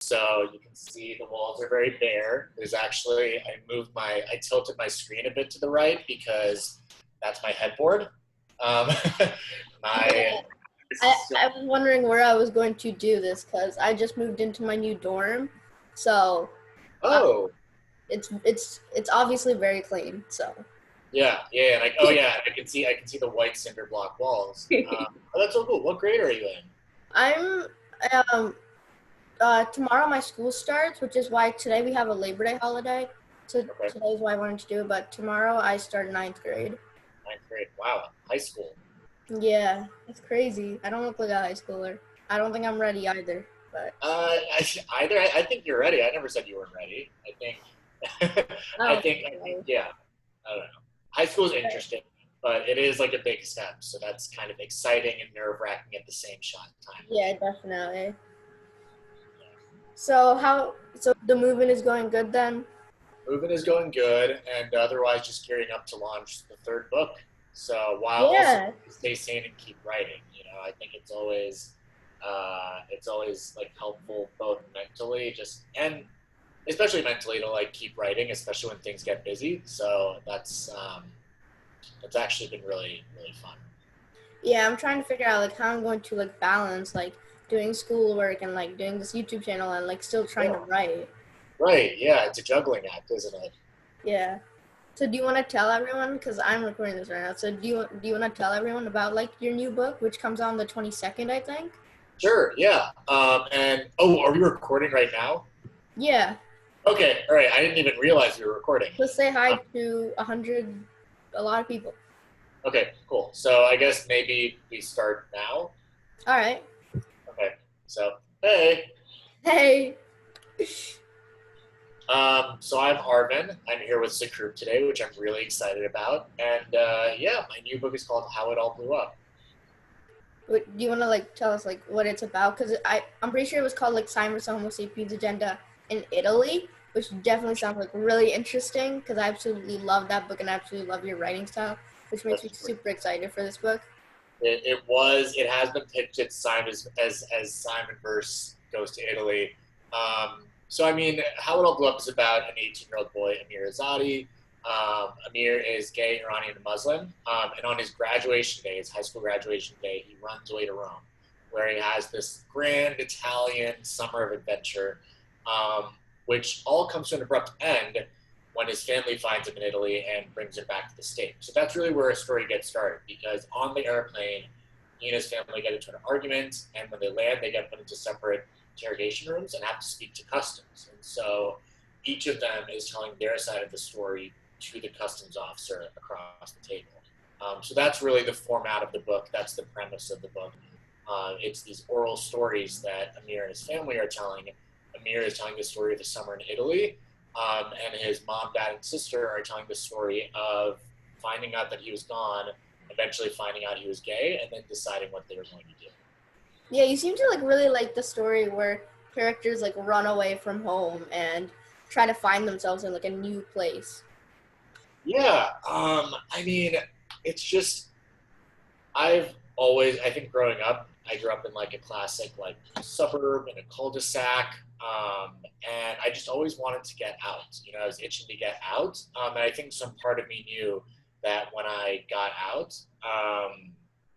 So you can see the walls are very bare. There's actually, I tilted my screen a bit to the right because that's my headboard. Um, my, Yeah. I was wondering where I was going to do this because I just moved into my new dorm, so oh, it's obviously very clean. So yeah, I can see the white cinder block walls. Oh, that's so cool. What grade are you in? I'm um tomorrow my school starts, which is why today we have a Labor Day holiday. So Okay, today's why I wanted to do it, but tomorrow I start ninth grade. ninth grade. Wow, high school. Yeah, it's crazy. I don't look like a high schooler. I don't think I'm ready either, but I think you're ready. I never said you weren't ready. I think, oh, yeah. I don't know. High school is interesting, but it is like a big step. So that's kind of exciting and nerve wracking at the same shot time. yeah, definitely. So the movement is going good then? Moving is going good, and otherwise just gearing up to launch the third book. So while also Yeah. stay sane and keep writing, I think it's always like helpful both mentally, just and especially mentally to like keep writing, especially when things get busy. So that's actually been really really fun. Yeah, I'm trying to figure out like how I'm going to like balance like doing schoolwork and like doing this YouTube channel and like still trying to Yeah, write. right. Yeah, it's a juggling act, isn't it? Yeah. So do you want to tell everyone, because I'm recording this right now, so do you want to tell everyone about like your new book, which comes out on the 22nd, I think? Sure. Yeah. And oh, are we recording right now? Yeah. Okay. All right. I didn't even realize we were recording. Let's say Uh, hi to a lot of people. okay. Cool. So I guess maybe we start now. All right. Okay. So hey. Hey. So I'm Arvin. I'm here with Sakrup today, which I'm really excited about. And yeah, my new book is called How It All Blew Up. Do you want to like tell us like what it's about? Because I'm pretty sure it was called like Science versus Homo Sapiens Agenda in Italy, which definitely sounds like really interesting. Because I absolutely love that book and I absolutely love your writing style, which makes me That's super excited for this book. it has been pitched as Simon as Simon Verse goes to Italy. So I mean, How It All Blew Up is about an 18-year-old boy, Amir Azadi. Amir is gay, Iranian, and Muslim. And on his graduation day, his high school graduation day, he runs away to Rome, where he has this grand Italian summer of adventure, um, which all comes to an abrupt end when his family finds him in Italy and brings him back to the States. So that's really where a story gets started, because on the airplane, he and his family get into an argument, and when they land, they get put into separate interrogation rooms and have to speak to customs. And so each of them is telling their side of the story to the customs officer across the table. So that's really the format of the book. That's the premise of the book. It's these oral stories that Amir and his family are telling. Amir is telling the story of the summer in Italy, and his mom, dad, and sister are telling the story of finding out that he was gone, eventually finding out he was gay, and then deciding what they were going to do. Yeah, you seem to like really like the story where characters like run away from home and try to find themselves in like a new place. Yeah, I mean, it's just I think growing up, I grew up in like a classic like suburb in a cul-de-sac, and I just always wanted to get out. I was itching to get out, and I think some part of me knew that when I got out,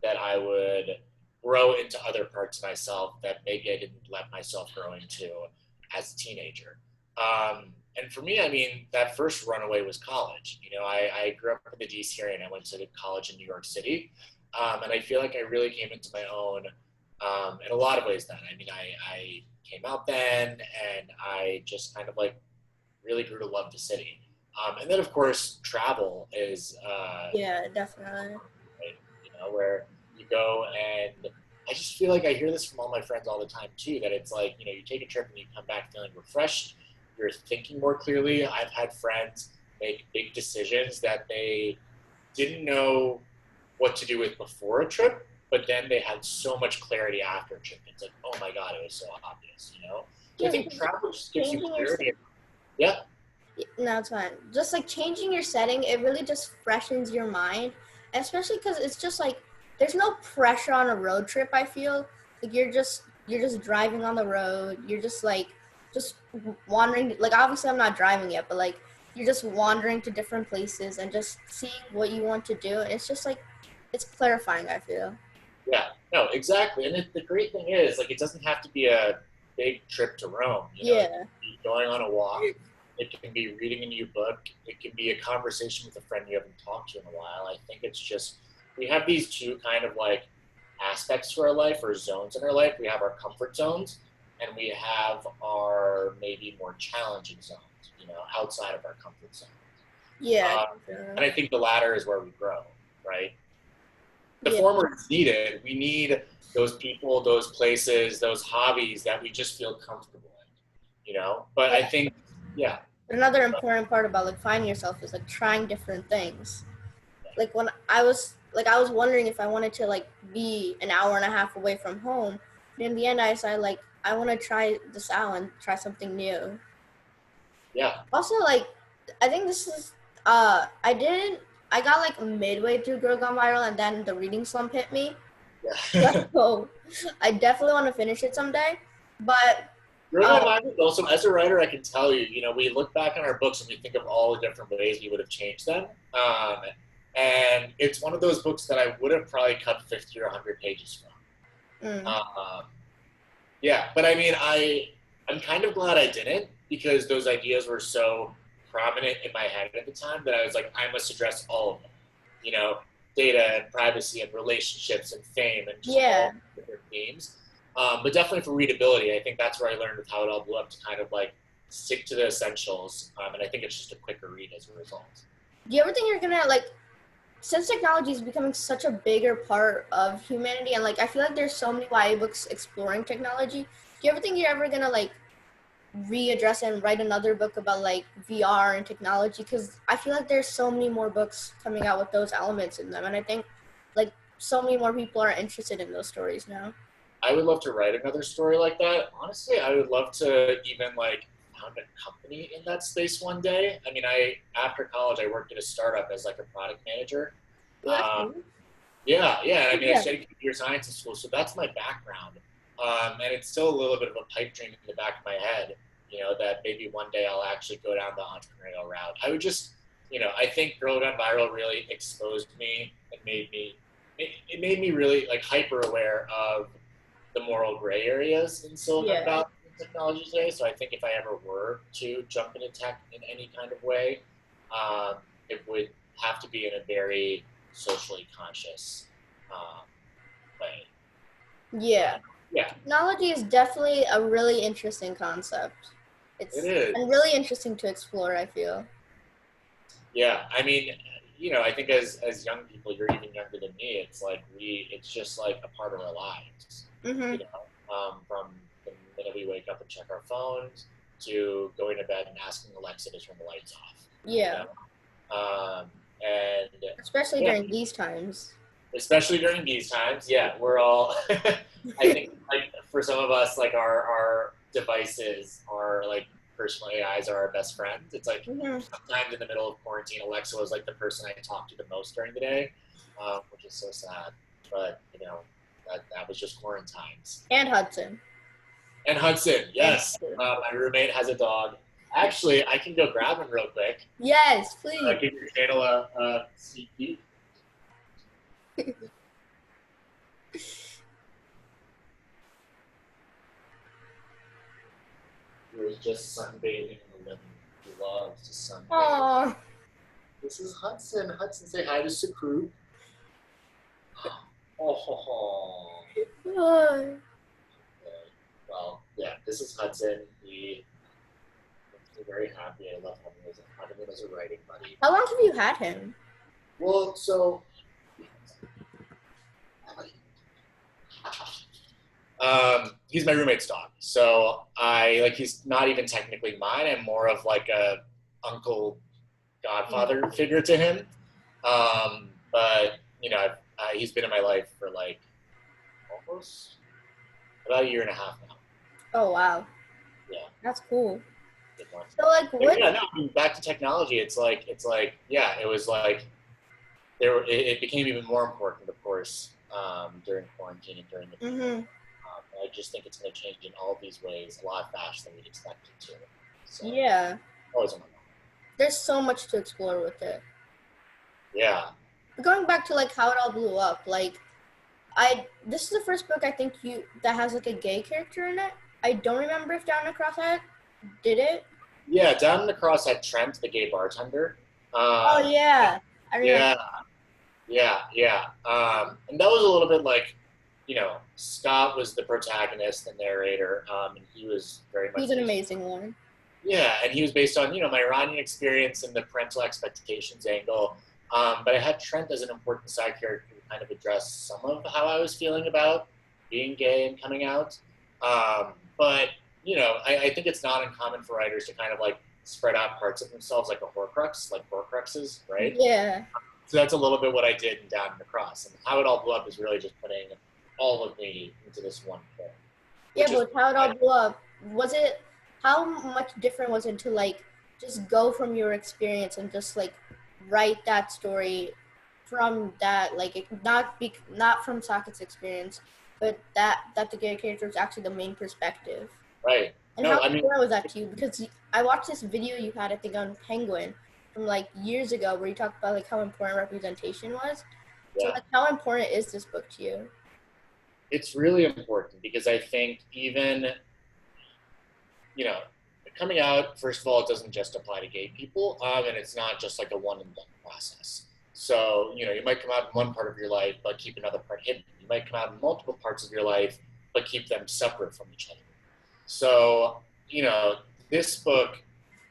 that I would grow into other parts of myself that maybe I didn't let myself grow into as a teenager. And for me, I mean, that first runaway was college. I grew up in the DC area and I went to college in New York City. And I feel like I really came into my own in a lot of ways then. I mean, I came out then and I just kind of like really grew to love the city. And then, of course, travel is, Yeah, definitely. right, where you go and I just feel like I hear this from all my friends all the time too, that it's like, you take a trip and you come back feeling refreshed, you're thinking more clearly. I've had friends make big decisions that they didn't know what to do with before a trip, but then they had so much clarity after a trip. It's like, oh my God, it was so obvious. So I Yeah, think because travel just gives you changing your clarity. Yeah, no, it's fine. Just like changing your setting, it really just freshens your mind, and especially because it's just like there's no pressure on a road trip. I feel like you're just driving on the road. You're just like just wandering. Like obviously I'm not driving yet, but like you're just wandering to different places and just seeing what you want to do. And it's just like it's clarifying, I feel. Yeah, no, exactly. And the great thing is, like, it doesn't have to be a big trip to Rome. You know, it Yeah. can be going on a walk. It can be reading a new book. It can be a conversation with a friend you haven't talked to in a while. I think it's just we have these two kind of like aspects to our life or zones in our life. We have our comfort zones, and we have our maybe more challenging zones. You know, outside of our comfort zone. Yeah. And I think the latter is where we grow, right? The Yeah. former is needed. We need those people, those places, those hobbies that we just feel comfortable in, you know? But Yeah. I think, yeah. But another important part about like finding yourself is like trying different things. Like when I was wondering if I wanted to like be an hour and a half away from home. But in the end I decided like I want to try this out and try something new. Yeah. Also, like, I think this is, I got like midway through Girl Gone Viral and then the reading slump hit me. Yeah. So I definitely want to finish it someday. But, Growing um, my mind is also, as a writer, I can tell you, you know, we look back on our books and we think of all the different ways we would have changed them. And it's one of those books that I would have probably cut 50 or 100 pages from. mm, Yeah, but I mean, I'm kind of glad I didn't because those ideas were so prominent in my head at the time that I was like, I must address all of them. You know, data and privacy and relationships and fame and just yeah, all different themes. But definitely for readability, I think that's where I learned with How It All Blew Up to kind of like stick to the essentials. And I think it's just a quicker read as a result. do you ever think you're gonna, like, since technology is becoming such a bigger part of humanity, and like, I feel like there's so many YA books exploring technology, do you ever think you're ever gonna, like, readdress and write another book about like VR and technology, because I feel like there's so many more books coming out with those elements in them, and I think like so many more people are interested in those stories now. I would love to write another story like that. Honestly, I would love to even like found a company in that space one day. I mean, I after college I worked at a startup as like a product manager. Well, that's Um, cool. yeah, yeah. I mean, I Yeah. studied computer science in school, so that's my background. And it's still a little bit of a pipe dream in the back of my head, you know, that maybe one day I'll actually go down the entrepreneurial route. I would just, you know, I think Girl Gone Viral really exposed me and it made me really like hyper aware of the moral gray areas in Silicon Yeah. Valley technology today. So I think if I ever were to jump into tech in any kind of way, um, it would have to be in a very socially conscious way. Yeah. Yeah, Technology is definitely a really interesting concept. it It's is. and really interesting to explore, I feel. Yeah, I mean, you know, I think as young people, you're even younger than me. It's like it's just like a part of our lives. You Mhm. know, from the minute we wake up and check our phones to going to bed and asking Alexa to turn the lights off. You Yeah. know, and Especially yeah, during these times. especially during these times. Yeah, we're all. I think like for some of us, like our devices are like personal AIs are our best friends. It's like Mhm. sometimes in the middle of quarantine, Alexa was like the person I talked to the most during the day, which is so sad. But you know, that was just quarantines. And Hudson. And Hudson, And yes, Hudson. my roommate has a dog. Actually, I can go grab him real quick. Yes, please. Give your channel a sneak peek. He was just sunbathing in the living room. He loves to sunbathe. Aww. This is Hudson. Hudson, say hi to Sakru. Oh, Aww. well, yeah, this is Hudson. He makes me very happy. I love having him as a writing buddy. How long have you had him? Well, so he's my roommate's dog. So he's not even technically mine. I'm more of like a uncle godfather figure to him. But you know, he's been in my life for like almost about a year and a half now. Oh wow. Yeah. That's cool. Good one. So like But what yeah, no, I mean, back to technology. It's like yeah, it was like it became even more important, of course, during quarantine and during the pandemic. Mhm. I just think it's going to change in all of these ways a lot faster than we'd expect it to. So, Yeah, always on my mind. there's so much to explore with it. Yeah. Going back to like how it all blew up, like this is the first book I think you that has like a gay character in it. I don't remember if Down Across did it. Yeah, Down the Cross had Trent, the gay bartender. Oh Um, yeah, I remember. yeah, yeah. And that was a little bit like, Scott was the protagonist, the narrator, and he was very much He's an amazing one. yeah, and he was based on my Iranian experience and the parental expectations angle. But I had Trent as an important side character to kind of address some of how I was feeling about being gay and coming out. But I think it's not uncommon for writers to kind of like spread out parts of themselves like a Horcrux, like Horcruxes, right? Yeah. So that's a little bit what I did in Down the Cross, and how it all blew up is really just putting all of me into this one film. Yeah, but how it all blew up, was it, how much different was it to like just go from your experience and just like write that story from that, like not from Socket's experience, but that the gay character is actually the main perspective. Right. And No, how I mean, important was that to you? Because I watched this video you had, I think, on Penguin from like years ago, where you talked about like how important representation was. So yeah. like, how important is this book to you? It's really important because I think even, you know, coming out, first of all, it doesn't just apply to gay people, and it's not just like a one and done process. So, you might come out in one part of your life, but keep another part hidden. You might come out in multiple parts of your life, but keep them separate from each other. So, this book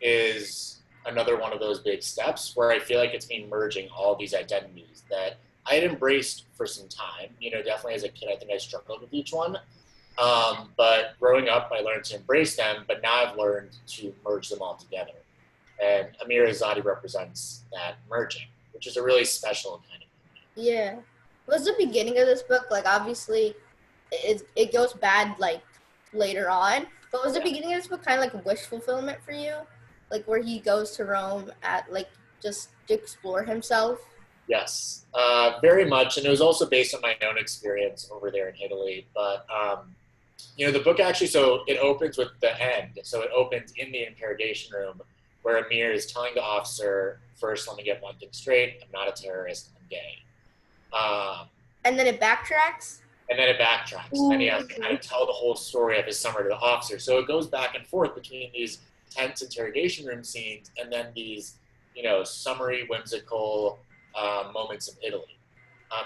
is another one of those big steps where I feel like it's been merging all these identities that I had embraced for some time. Definitely as a kid, I think I struggled with each one. But growing up, I learned to embrace them, but now I've learned to merge them all together. And Amir Azadi represents that merging, which is a really special kind of thing. Yeah. Was the beginning of this book, like, obviously it goes bad like later on, but was the beginning of this book kind of like wish fulfillment for you, like where he goes to Rome at like just to explore himself? Yes, very much. And it was also based on my own experience over there in Italy. But, the book actually, so it opens with the end. So it opens in the interrogation room where Amir is telling the officer, first, let me get one thing straight. I'm not a terrorist. I'm gay. And then it backtracks. And then it backtracks. Ooh. And he has to kind of tell the whole story of his summer to the officer. So it goes back and forth between these tense interrogation room scenes and then these, summery, whimsical moments in Italy.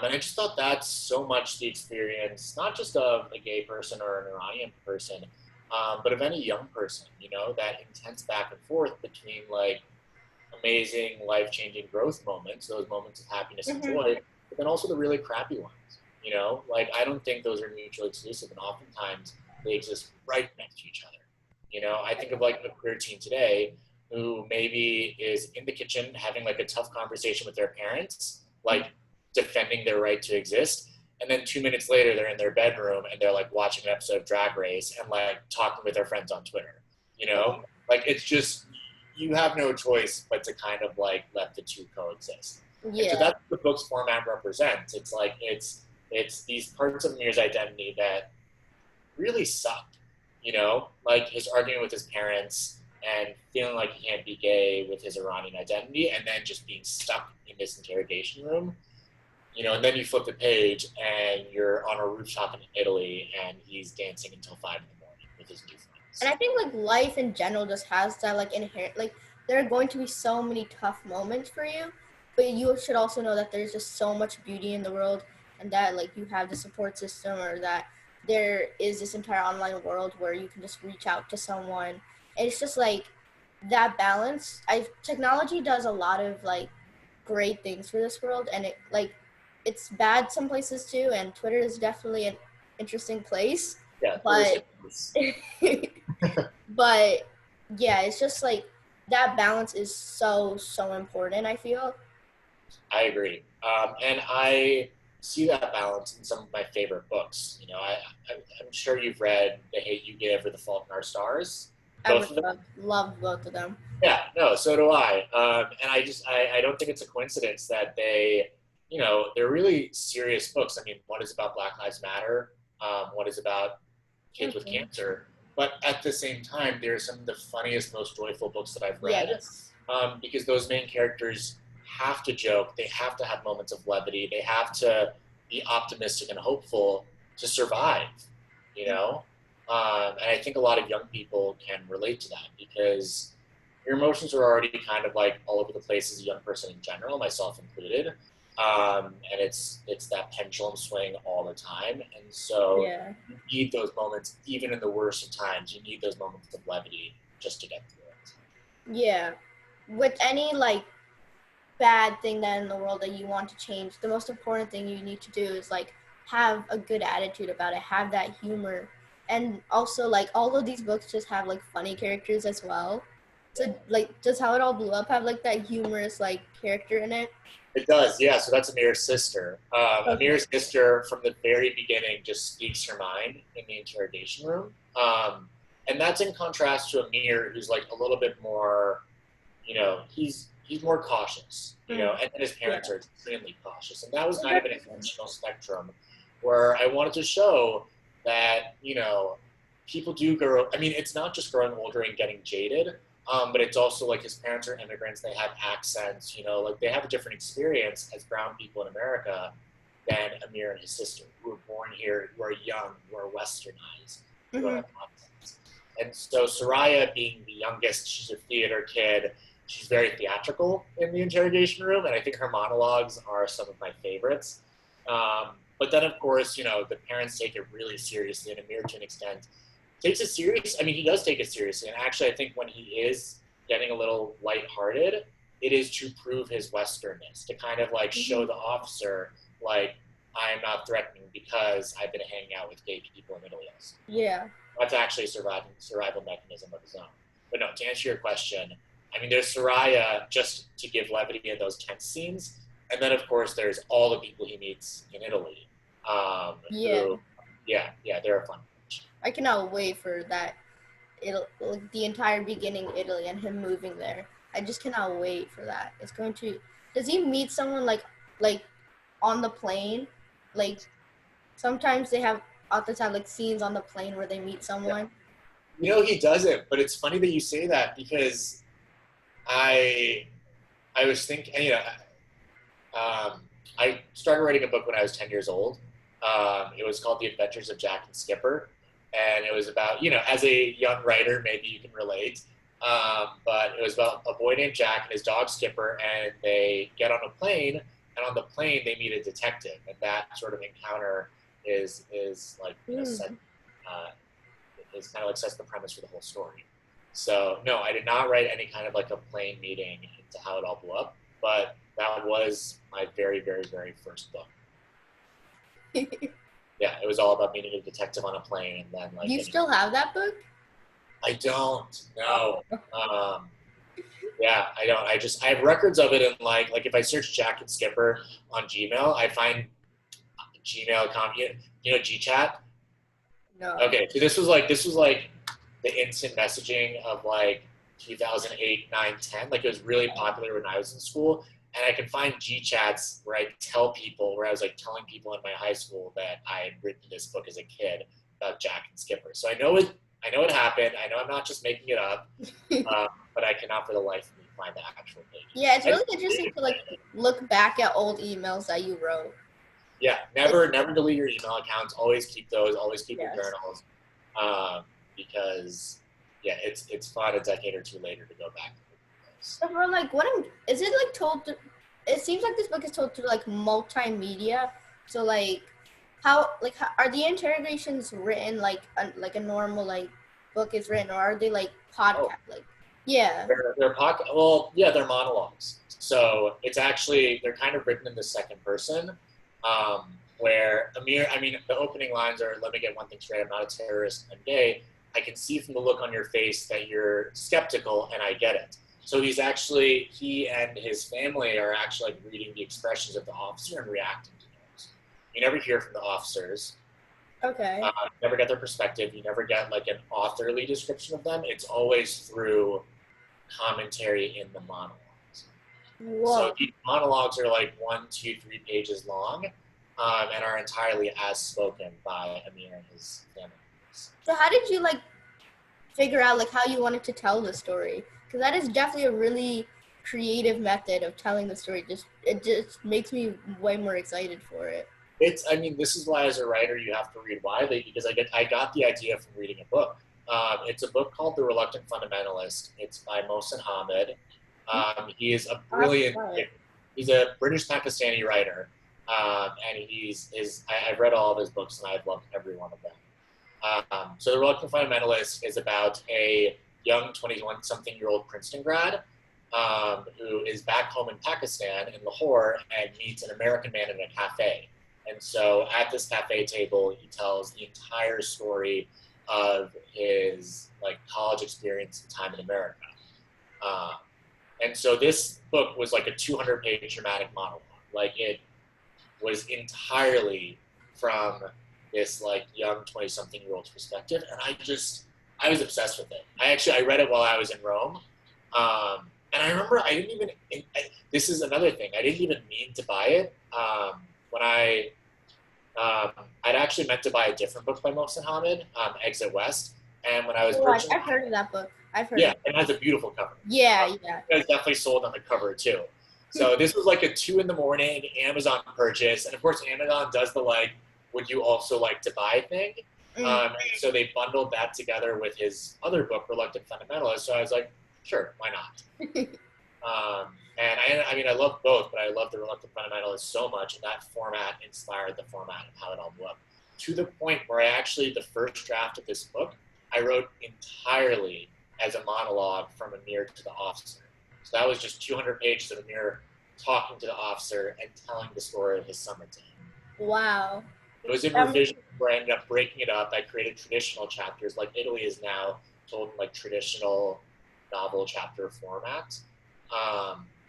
And I just thought that's so much the experience, not just of a gay person or an Iranian person, but of any young person, that intense back and forth between like amazing, life-changing growth moments, those moments of happiness and joy, but then also the really crappy ones. Like I don't think those are mutually exclusive, and oftentimes they exist right next to each other. I think of like a queer teen today who maybe is in the kitchen having like a tough conversation with their parents, like defending their right to exist. And then 2 minutes later, they're in their bedroom and they're like watching an episode of Drag Race and like talking with their friends on Twitter. Like it's just, you have no choice but to kind of like let the two coexist. Yeah. And so that's what the book's format represents. It's like, it's these parts of Mir's identity that really sucked, like his argument with his parents and feeling like he can't be gay with his Iranian identity, and then just being stuck in this interrogation room, and then you flip the page and you're on a rooftop in Italy and he's dancing until 5 a.m. with his new friends. And I think like life in general just has that like inherent, like there are going to be so many tough moments for you, but you should also know that there's just so much beauty in the world, and that like you have the support system, or that there is this entire online world where you can just reach out to someone. And it's just like that balance. Technology does a lot of like great things for this world, and it's bad some places too, and Twitter is definitely an interesting place. Yeah, but but yeah, it's just like that balance is so important, I feel. I agree. And I see that balance in some of my favorite books. I'm sure you've read The Hate You Give or The Fault in Our Stars. I love both of them. Yeah, no, so do I. And I don't think it's a coincidence that they're really serious books. I mean, one is about Black Lives Matter. One is about kids with Okay. cancer. But at the same time, they're some of the funniest, most joyful books that I've read, Yes. because those main characters have to joke, they have to have moments of levity, they have to be optimistic and hopeful to survive, you know? And I think a lot of young people can relate to that because your emotions are already kind of like all over the place as a young person in general, myself included. And it's that pendulum swing all the time. And so Yeah. you need those moments, even in the worst of times, you need those moments of levity just to get through it. Yeah. With any like bad thing that in the world that you want to change, the most important thing you need to do is like have a good attitude about it, have that humor. And also like all of these books just have like funny characters as well. So like does How It All Blew Up have like that humorous like character in it? It does, yeah. So that's Amir's sister. Okay. Amir's sister, from the very beginning, just speaks her mind in the interrogation room, and that's in contrast to Amir, who's like a little bit more, he's more cautious, and then his parents Yeah. are extremely cautious, and that was kind of an intentional spectrum, where I wanted to show that people do grow. I mean, it's not just growing older and getting jaded, but it's also like his parents are immigrants. They have accents, like they have a different experience as brown people in America than Amir and his sister, who were born here, who are young, who are westernized, who don't Mm-hmm. have accents. And so Soraya, being the youngest, she's a theater kid. She's very theatrical in the interrogation room, and I think her monologues are some of my favorites. But then, of course, the parents take it really seriously, and Amir, to an extent, takes it serious. I mean, he does take it seriously. And actually, I think when he is getting a little lighthearted, it is to prove his Westernness, to kind of like show the officer, like, I'm not threatening because I've been hanging out with gay people in Italy. Yeah. That's actually a survival mechanism of his own. But no, to answer your question, I mean, there's Soraya just to give levity in those tense scenes. And then, of course, there's all the people he meets in Italy. Yeah. They're a fun. I cannot wait for that. It'll like the entire beginning Italy and him moving there. I just cannot wait for that. It's going to. Does he meet someone like on the plane? Like sometimes they have authors have like scenes on the plane where they meet Yeah. someone. He doesn't, but it's funny that you say that because I I was thinking, I started writing a book when I was 10 years old. It was called The Adventures of Jack and Skipper. And it was about, as a young writer, maybe you can relate. But it was about a boy named Jack and his dog Skipper, and they get on a plane, and on the plane they meet a detective, and that sort of encounter is like is kind of like sets the premise for the whole story. So no, I did not write any kind of like a plane meeting into How It All Blew Up, but that was my very, very, very first book. Yeah, it was all about meeting a detective on a plane, and then like. Do you still have that book? I don't know. Yeah, I don't. I have records of it, and like if I search Jack and Skipper on Gmail, I find Gmail.com. GChat. No. Okay, so this was like the instant messaging of like 2008, 9, 10. Like it was really popular when I was in school, and I can find G chats where I tell people, where I was like telling people in my high school that I had written this book as a kid about Jack and Skipper. So I know it. I know it happened. I know I'm not just making it up, but I cannot for the life of me find the actual page. Yeah, it's really interesting to like look back at old emails that you wrote. Yeah, never delete your email accounts. Always keep those. Always keep your Yes. journals, because yeah, it's fun a decade or two later to go back. So for like is it like told to, it seems like this book is told through like multimedia. So like how are the interrogations written like a normal like book is written, or are they like podcast yeah. They're monologues. So it's actually they're kind of written in the second person, where Amir. I mean, the opening lines are, "Let me get one thing straight. I'm not a terrorist. I'm gay. I can see from the look on your face that you're skeptical, and I get it." So he and his family are actually like reading the expressions of the officer and reacting to those. You never hear from the officers. Okay. You never get their perspective. You never get like an authorly description of them. It's always through commentary in the monologues. Whoa. So these monologues are like 1, 2, 3 pages long, and are entirely as spoken by Amir and his family. So how did you like figure out like how you wanted to tell the story? Because that is definitely a really creative method of telling the story. It just makes me way more excited for it. I mean, this is why as a writer you have to read widely, because I got the idea from reading a book. It's a book called The Reluctant Fundamentalist. It's by Mohsin Hamid. He is a brilliant, he's a British Pakistani writer. And I've read all of his books and I've loved every one of them. So The Reluctant Fundamentalist is about a young 21-something-year-old Princeton grad who is back home in Pakistan, in Lahore, and meets an American man in a cafe. And so at this cafe table, he tells the entire story of his like college experience and time in America. And so this book was like a 200-page dramatic monologue. Like it was entirely from this like young 20-something-year-old's perspective, and I was obsessed with it. I read it while I was in Rome, and I remember this is another thing. I didn't even mean to buy it when I'd actually meant to buy a different book by Mohsin Hamid, Exit West, and when I was purchasing, I've heard of that book. I've heard. Yeah, it has a beautiful cover. Yeah. It was definitely sold on the cover too. So this was like a 2 a.m. Amazon purchase, and of course Amazon does the like, would you also like to buy thing? And so they bundled that together with his other book, Reluctant Fundamentalist. So I was like, sure, why not? And I love both, but I love The Reluctant Fundamentalist so much, and that format inspired the format of How It All Blew Up. To the point where the first draft of this book, I wrote entirely as a monologue from Amir to the officer. So that was just 200 pages of Amir talking to the officer and telling the story of his summer to him. Wow. It was in revision where I ended up breaking it up. I created traditional chapters, like Italy is now told in like traditional novel chapter format.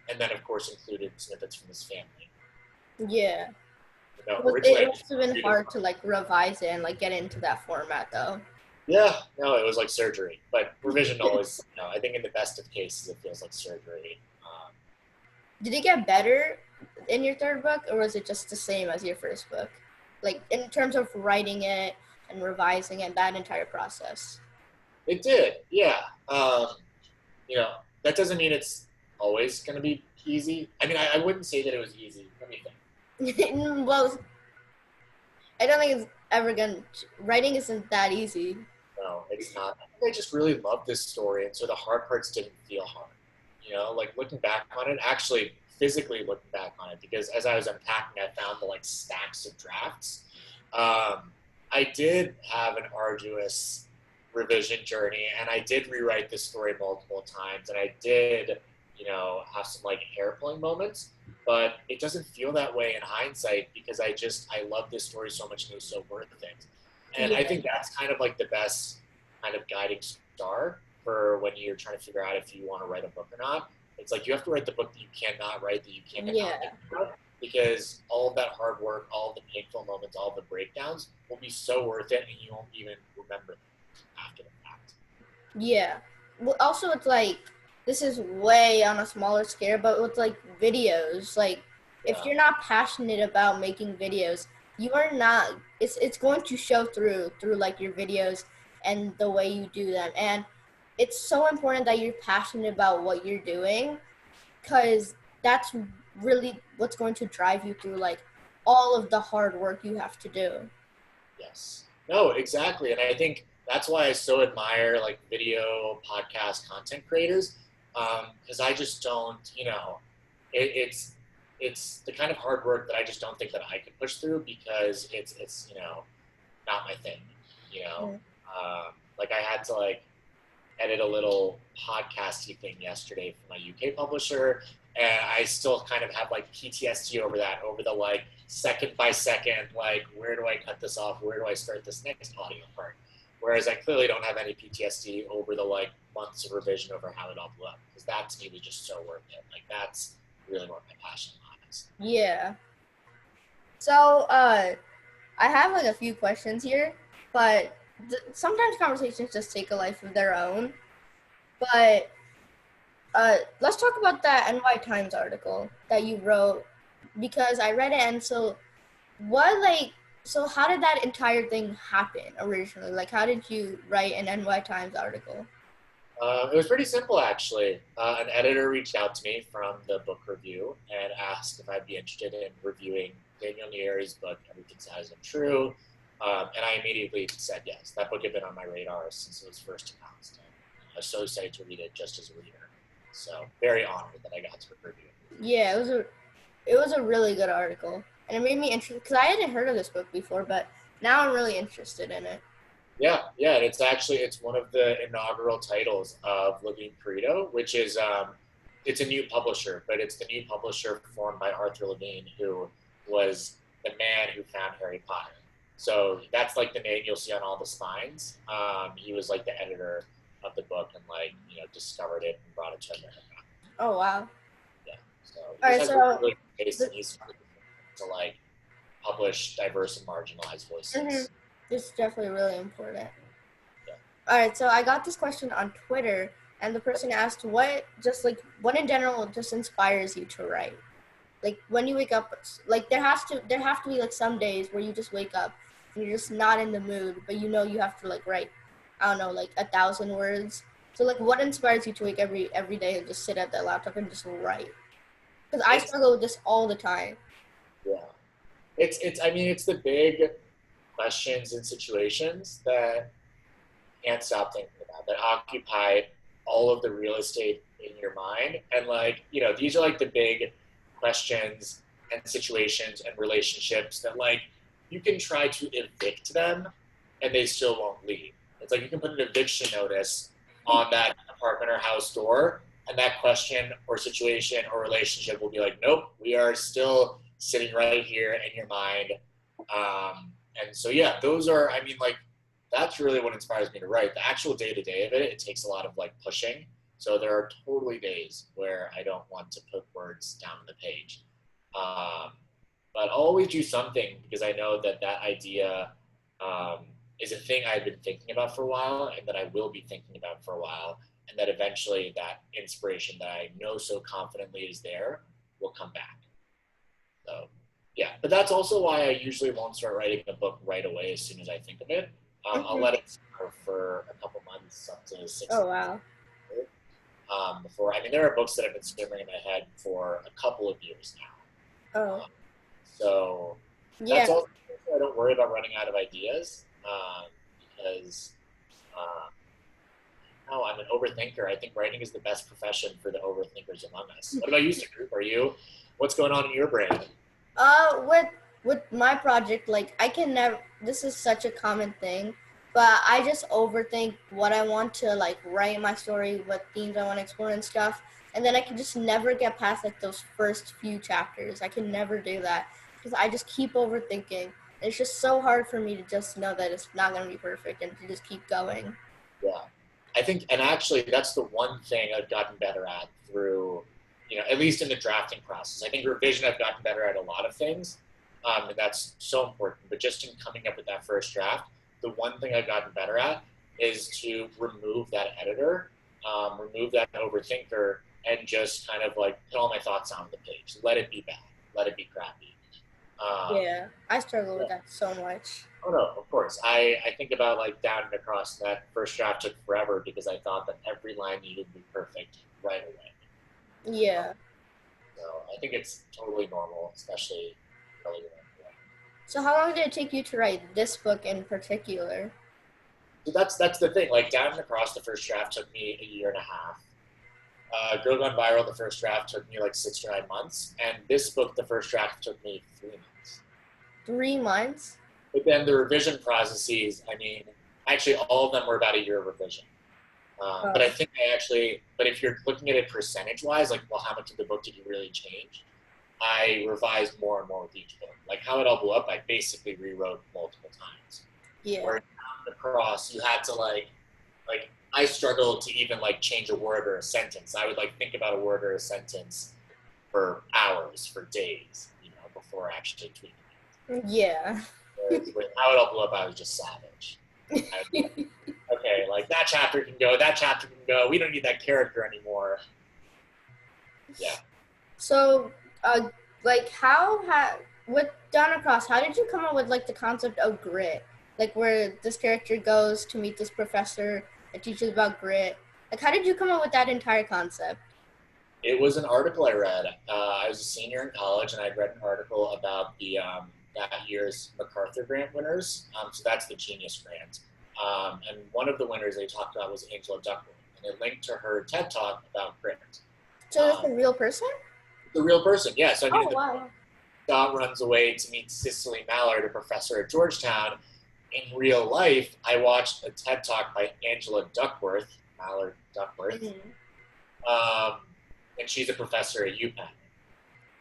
And then, of course, included snippets from his family. Yeah. It must have been hard to like revise it and like get into that format, though. Yeah, no, it was like surgery. But revision always, I think in the best of cases, it feels like surgery. Did it get better in your third book, or was it just the same as your first book? Like, in terms of writing it and revising it, that entire process? It did, yeah. That doesn't mean it's always going to be easy. I mean, I wouldn't say that it was easy. Let me think. Well, I don't think it's ever going to... Writing isn't that easy. No, it's not. I think I just really loved this story, and so the hard parts didn't feel hard. Like looking back on it, actually physically looking back on it, because as I was unpacking, I found the like stacks of drafts. I did have an arduous revision journey, and I did rewrite this story multiple times, and I did, have some like hair pulling moments, but it doesn't feel that way in hindsight because I love this story so much and it was so worth it. And I think that's kind of like the best kind of guiding star for when you're trying to figure out if you want to write a book or not. It's like you have to write the book that you cannot write, that you cannot think, because all of that hard work, all of the painful moments, all of the breakdowns will be so worth it, and you won't even remember them after the fact. Yeah. Well, also, it's like, this is way on a smaller scale, but with like videos, like if you're not passionate about making videos, you are not, it's going to show through like your videos and the way you do them. And it's so important that you're passionate about what you're doing, because that's really what's going to drive you through like all of the hard work you have to do. Yes. No, exactly. And I think that's why I so admire like video, podcast, content creators, because I just don't, it's the kind of hard work that I just don't think that I could push through, because it's not my thing, like I had to like edit a little podcasty thing yesterday for my UK publisher, and I still kind of have like PTSD over the like second by second, like where do I cut this off? Where do I start this next audio part? Whereas I clearly don't have any PTSD over the like months of revision over How It All Blew Up, because that to me was just so worth it. Like that's really what my passion lies. Yeah. So I have like a few questions here, but sometimes conversations just take a life of their own. But let's talk about that NY Times article that you wrote, because I read it, and so what like So how did that entire thing happen originally? Like, how did you write an NY Times article? It was pretty simple, actually. An editor reached out to me from the book review and asked if I'd be interested in reviewing Daniel Nieri's book, Everything Has Been True. And I immediately said yes. That book had been on my radar since it was first announced. And I was so excited to read it just as a reader. So very honored that I got to review it. Yeah, it was a really good article, and it made me interested because I hadn't heard of this book before, but now I'm really interested in it. Yeah, and it's one of the inaugural titles of Levine Perito, which is it's a new publisher, but it's the new publisher formed by Arthur Levine, who was the man who found Harry Potter. So that's like the name you'll see on all the spines. He was like the editor of the book and discovered it and brought it to America. Oh wow! Yeah, so All right, has so really good taste, and he's started to publish diverse and marginalized voices. this is definitely really important. Yeah. All right, so I got this question on Twitter, and the person asked, what in general just inspires you to write? Like when you wake up, like there have to be like some days where you just wake up and you're just not in the mood, but you know you have to like write, I don't know, like 1,000 words. So like, what inspires you to wake every day and just sit at that laptop and just write? Because I struggle with this all the time. Yeah, it's the big questions and situations that can't stop thinking about, that occupy all of the real estate in your mind. And these are like the big questions and situations and relationships that you can try to evict them and they still won't leave. It's like you can put an eviction notice on that apartment or house door, and that question or situation or relationship will be like, nope, we are still sitting right here in your mind. And so, yeah, those are, that's really what inspires me to write. The actual day-to-day of it takes a lot of pushing. So there are totally days where I don't want to put words down on the page. But I'll always do something because I know that idea is a thing I've been thinking about for a while and that I will be thinking about for a while. And that eventually that inspiration that I know so confidently is there will come back. So, yeah. But that's also why I usually won't start writing a book right away as soon as I think of it. I'll let it simmer for a couple months, up to 6 Oh months. wow! Before, there are books that have been simmering in my head for a couple of years now. Oh So yeah. that's also I don't worry about running out of ideas because no, I'm an overthinker. I think writing is the best profession for the overthinkers among us. What about you, Group? What's going on in your brain? With my project, like I can never. This is such a common thing, but I just overthink what I want to write my story, what themes I want to explore and stuff, and then I can just never get past those first few chapters. I can never do that because I just keep overthinking. It's just so hard for me to just know that it's not going to be perfect and to just keep going. Yeah, I think, and actually, that's the one thing I've gotten better at through, at least in the drafting process. I think revision, I've gotten better at a lot of things, and that's so important. But just in coming up with that first draft, the one thing I've gotten better at is to remove that editor, remove that overthinker, and just kind of put all my thoughts on the page. Let it be bad. Let it be crappy. Yeah, I struggle with that so much. Oh no, of course. I think about down and across, and that first draft took forever because I thought that every line needed to be perfect right away. Yeah. So I think it's totally normal, especially early in. So how long did it take you to write this book in particular? So that's the thing. Down and across, the first draft took me a year and a half. Girl Gone Viral, the first draft took me 6 to 9 months, and this book, the first draft took me 3 months. 3 months? But then the revision processes, actually all of them were about a year of revision. But I think but if you're looking at it percentage-wise, well, how much of the book did you really change? I revised more and more with each book. How It All Blew Up, I basically rewrote multiple times. Yeah. Where down across, you had to I struggled to even change a word or a sentence. I would think about a word or a sentence for hours, for days, before actually tweaking it. Yeah. With How It All Blew Up, I was just savage. Okay, that chapter can go, that chapter can go. We don't need that character anymore. Yeah. So, with Donna Cross, how did you come up with like the concept of grit? Like where this character goes to meet this professor that teaches about grit. Like how did you come up with that entire concept? It was an article I read. I was a senior in college, and I'd read an article about the that year's MacArthur Grant winners. So that's the Genius Grant. And one of the winners they talked about was Angela Duckworth, and they linked to her TED Talk about grit. So that's a real person? The real person, yes. I mean, Oh wow. Scott runs away to meet Cicely Mallard, a professor at Georgetown. In real life, I watched a TED Talk by Angela Duckworth, Mallard Duckworth, and she's a professor at UPenn.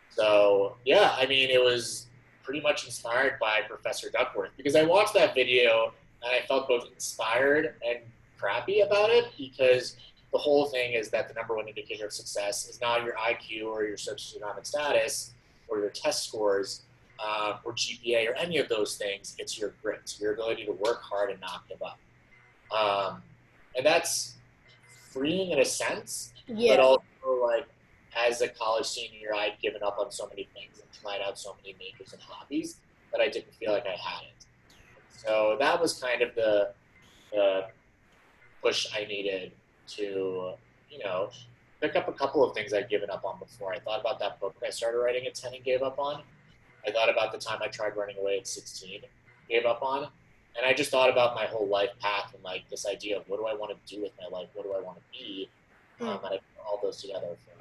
So yeah, I mean, it was pretty much inspired by Professor Duckworth because I watched that video and I felt both inspired and crappy about it because the whole thing is that the number one indicator of success is not your IQ or your socioeconomic status or your test scores or GPA or any of those things. It's your grit, your ability to work hard and not give up. And that's freeing in a sense, but also like as a college senior, I'd given up on so many things and tried out so many majors and hobbies that I didn't feel like I had it. So that was kind of the push I needed to, you know, pick up a couple of things I'd given up on before. I thought about that book I started writing at 10 and gave up on. I thought about the time I tried running away at 16, gave up on. And I just thought about my whole life path and like this idea of what do I want to do with my life? What do I want to be? And I put all those together for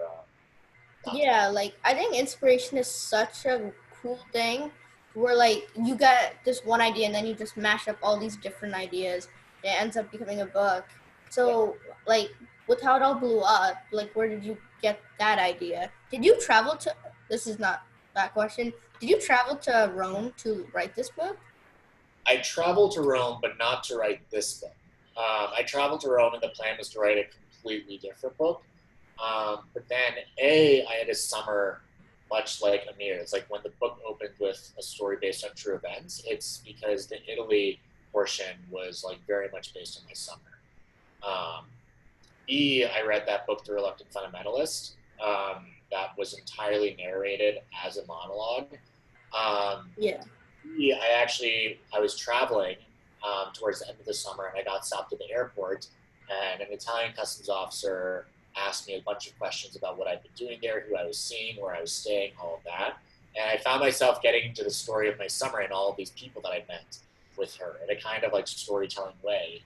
yeah, like I think inspiration is such a cool thing where like you got this one idea and then you just mash up all these different ideas. It ends up becoming a book. So like with how it all blew up, like where did you get that idea? Did you travel to this is not that question. Did you travel to Rome to write this book? I traveled to Rome, but not to write this book. I traveled to Rome, and the plan was to write a completely different book. But then, I had a summer much like Amir. It's like when the book opened with a story based on true events, it's because the Italy portion was like very much based on my summer. Um, I read that book, The Reluctant Fundamentalist. That was entirely narrated as a monologue. Yeah. I was traveling towards the end of the summer, and I got stopped at the airport, and an Italian customs officer asked me a bunch of questions about what I'd been doing there, who I was seeing, where I was staying, all of that. And I found myself getting into the story of my summer and all of these people that I met with her in a kind of like storytelling way.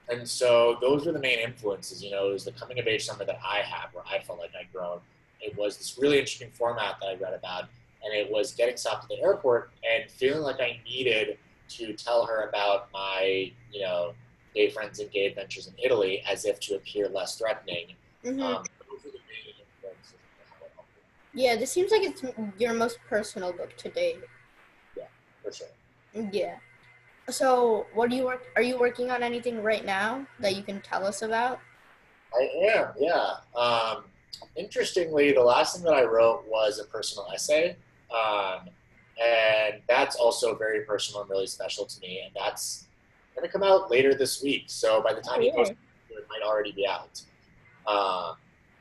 And so those were the main influences, you know, it was the coming of age summer that I had where I felt like I'd grown. It was this really interesting format that I read about, and it was getting stopped at the airport and feeling like I needed to tell her about my, you know, gay friends and gay adventures in Italy as if to appear less threatening. Those are the main influences. Yeah, this seems like it's your most personal book to date. Yeah, for sure. Yeah. So, what do you work? Are you working on anything right now that you can tell us about? I am, yeah. Interestingly, the last thing that I wrote was a personal essay. And that's also very personal and really special to me. And that's going to come out later this week. So by the time you post it might already be out.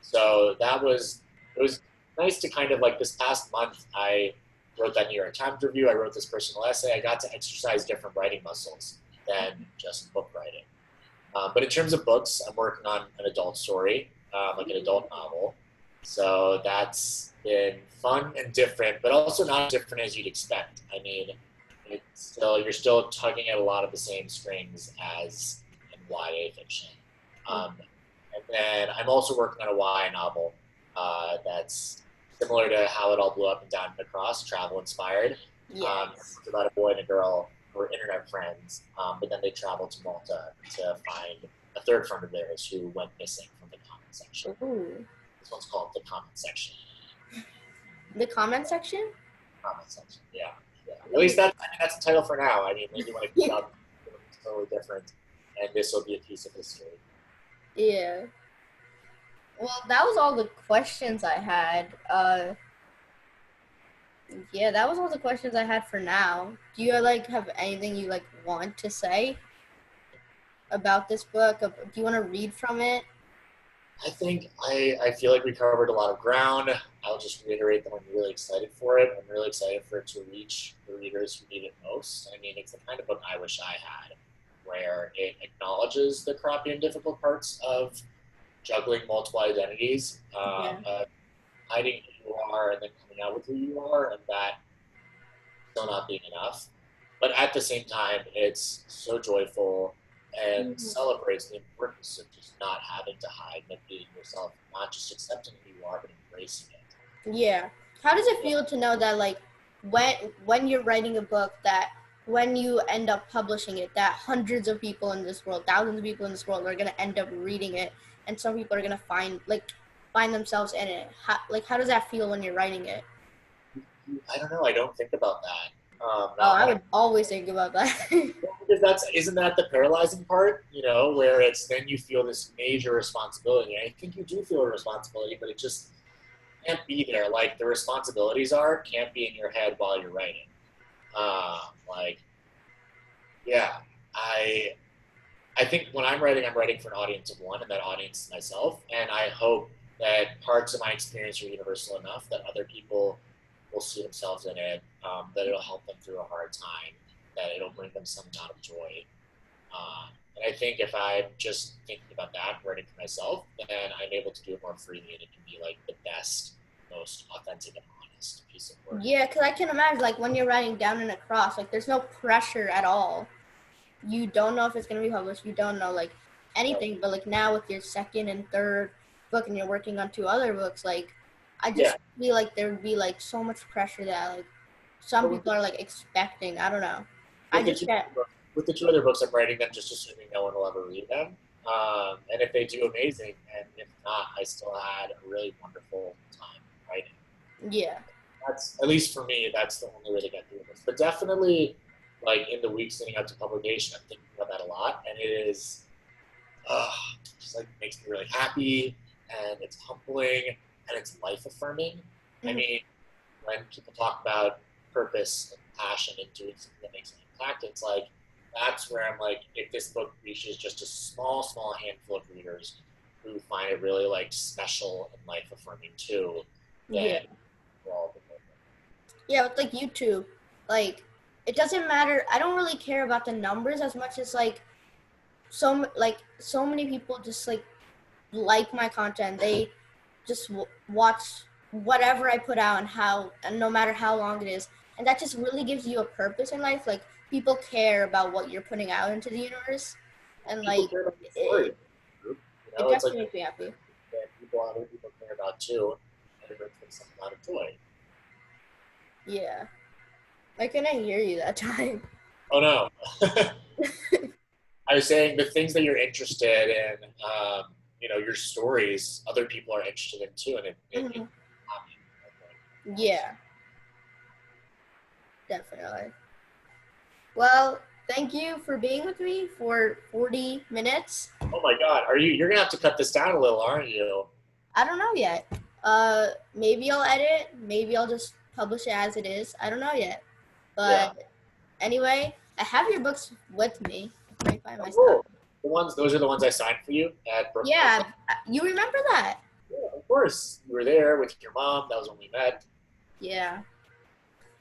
So it was nice to kind of like this past month, I wrote that New York Times review. I wrote this personal essay. I got to exercise different writing muscles than just book writing. But in terms of books, I'm working on an adult story, like an adult novel. So that's been fun and different, but also not different as you'd expect. I mean, you're still tugging at a lot of the same strings as in YA fiction. And then I'm also working on a YA novel that's similar to How It All Blew Up and Down Across, travel inspired. It's about a boy and a girl who are internet friends, but then they travel to Malta to find a third friend of theirs who went missing from the comment section. Ooh. This one's called The Comment Section. The comment section? Comment section, yeah. At least that's the title for now. I mean, maybe when it comes out, it'll be totally different, and this will be a piece of history. Yeah. Well, that was all the questions I had. Yeah, that was all the questions I had for now. Do you like have anything you like want to say about this book? Do you want to read from it? I think I feel like we covered a lot of ground. I'll just reiterate that I'm really excited for it. I'm really excited for it to reach the readers who need it most. I mean, it's the kind of book I wish I had, where it acknowledges the crappy and difficult parts of juggling multiple identities, Yeah. hiding who you are and then coming out with who you are, and that still not being enough. But at the same time, it's so joyful and Mhm. celebrates the importance of just not having to hide and being yourself, not just accepting who you are, but embracing it. Yeah. How does it Yeah. feel to know that like when you're writing a book that when you end up publishing it that hundreds of people in this world, thousands of people in this world are gonna end up reading it, and some people are gonna find themselves in it. How does that feel when you're writing it? I don't know. I don't think about that. Oh, Not I when I'm would always think about that. because that's isn't that the paralyzing part, where it's then you feel this major responsibility. I think you do feel a responsibility, but it just can't be there. Like the responsibilities can't be in your head while you're writing. Like, yeah, I I think when I'm writing for an audience of one, and that audience is myself. And I hope that parts of my experience are universal enough that other people will see themselves in it, that it'll help them through a hard time, that it'll bring them some amount of joy. And I think if I'm just thinking about that, writing for myself, then I'm able to do it more freely, and it can be like the best, most authentic and honest piece of work. Yeah, because I can imagine like when you're writing down and across, like there's no pressure at all. You don't know if it's gonna be published. You don't know like So, anything. But like now with your second and third book, and you're working on two other books, like I yeah, just feel like there would be like so much pressure that like some but people are like expecting. I don't know. I with the just two can't. with the two other books, I'm writing them just assuming no one will ever read them. And if they do, amazing. And if not, I still had a really wonderful time writing. Yeah. That's at least for me. That's the only way to get through this. But definitely, like in the weeks leading up to publication, I'm thinking about that a lot, and it is uh, just like makes me really happy, and it's humbling, and it's life affirming. I Mhm. mean, when people talk about purpose and passion and doing something that makes an impact, it's like that's where I'm like, if this book reaches just a small handful of readers who find it really like special and life affirming too, Yeah. then we're all good. Yeah, with like YouTube, like it doesn't matter. I don't really care about the numbers as much as like so many people just like my content. They just watch whatever I put out and no matter how long it is, and that just really gives you a purpose in life. Like people care about what you're putting out into the universe, and People like care about the story. it, it It's like definitely makes me happy. that other people care about too, and it brings them some amount of joy. Yeah, I couldn't hear you that time. Oh no. I was saying the things that you're interested in, your stories, other people are interested in too, and it Mhm. Yeah, definitely. Well, thank you for being with me for 40 minutes. oh my God, you're gonna have to cut this down a little, aren't you? I don't know yet. Maybe I'll edit. Maybe I'll just publish it as it is. I don't know yet. Yeah. But anyway, I have your books with me. Let me find my Oh, stuff. cool. Those are the ones I signed for you at Brooklyn. Yeah, you remember that? Yeah, of course. You were there with your mom. That was when we met. Yeah.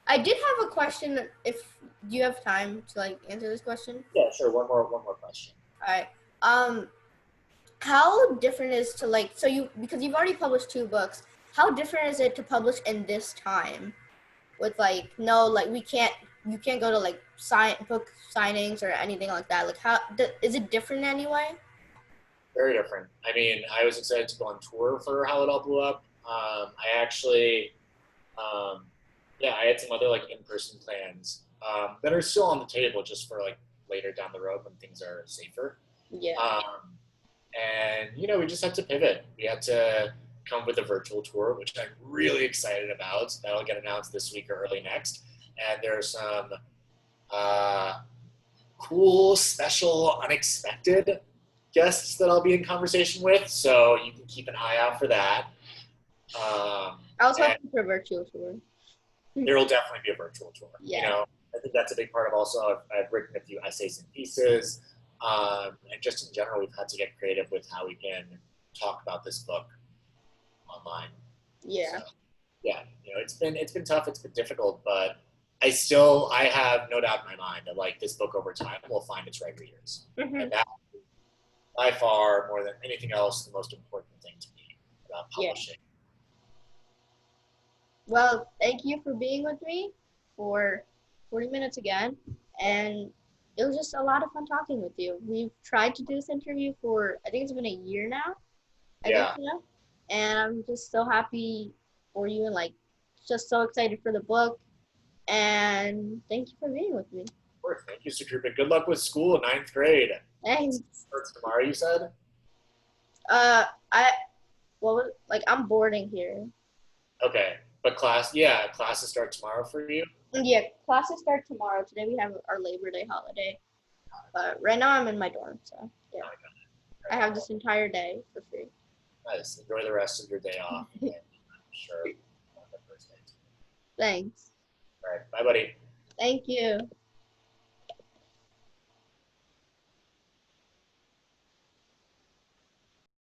I did have a question. If you have time to like answer this question. Yeah, sure. One more question. All right. Um, how different is to like so you because you've already published two books. How different is it to publish in this time? With like no like we can't you can't go to like book signings or anything like that, like is it different anyway? Very different. I mean, I was excited to go on tour for how it all blew up. I actually, um, yeah, I had some other like in-person plans that are still on the table just for like later down the road when things are safer. Yeah. Um, and we just had to pivot. We had to come with a virtual tour, which I'm really excited about. That'll get announced this week or early next. And there are some uh, cool, special, unexpected guests that I'll be in conversation with. So you can keep an eye out for that. I was And hoping for a virtual tour. there will definitely be a virtual tour. Yeah. I think that's a big part of also, I've written a few essays and pieces. And just in general, we've had to get creative with how we can talk about this book online. Yeah. So, yeah, it's been tough, it's been difficult, but I have no doubt in my mind that like this book over time will find its right readers, and that by far more than anything else the most important thing to me about publishing. Well, thank you for being with me for 40 minutes again, and it was just a lot of fun talking with you. We've tried to do this interview for, I think it's been a year now, I think, and I'm just so happy for you and like just so excited for the book, and thank you for being with me. Of course, thank you, Sakrupa. Good luck with school in 9th grade. Thanks. Starts tomorrow, you said? I, like I'm boarding here. Okay, but classes start tomorrow for you? Yeah, classes start tomorrow. Today we have our Labor Day holiday. But right now I'm in my dorm, so yeah. I have this entire day for free. Nice. Enjoy the rest of your day off. And I'm sure on the first day. Thanks. All right. Bye, buddy. Thank you.